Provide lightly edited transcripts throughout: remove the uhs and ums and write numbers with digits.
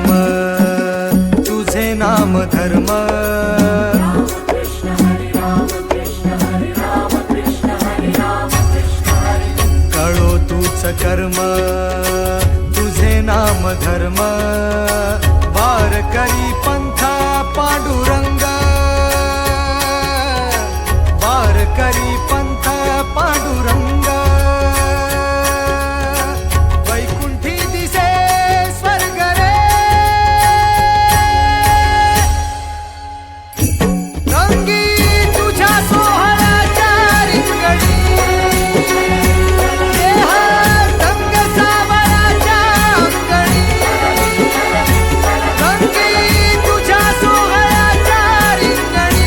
कर्म तुझे नाम धर्म कळो तूच कर्म तुझे नाम धर्म वारकरी पंथा पांडुरंग वारकरी पंथा पांडुरंग वैकुंठी दिसे स्वर्ग रे रंगी तुझ्या सोहळ्याच्या रिंगणी देह रंग सावळाच्या अंगणी रंगी तुझ्या सोहळ्याच्या रिंगणी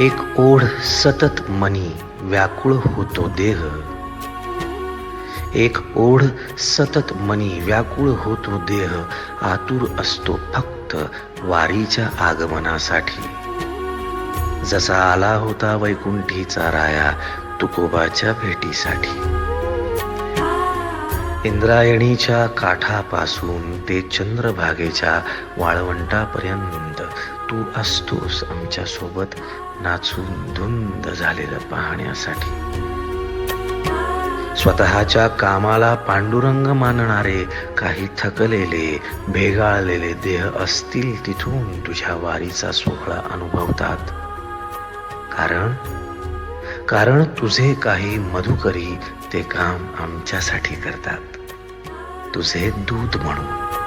एक ओढ सतत मनी व्याकुळ होतो देह एक ओढ सतत मनी व्याकुळ होतो देह आतुर असतो फक्त वारीच्या आगमनासाठी जसा आला होता वैकुंठीचा राया तुकोबाच्या भेटीसाठी इंद्रायणीच्या काठापासून ते चंद्रभागेच्या वाळवंटापर्यंत तू असतोस आमच्या सोबत नाचून धुंद झालेलं पाहण्यासाठी स्वतःच्या कामाला पांडुरंग मानणारे काही थकलेले भेगाळलेले देह असतील तिथून तुझ्या वारीचा सोहळा अनुभवतात कारण तुझे काही मधुकरी ते काम आमच्यासाठी करतात तुझे दूत म्हणून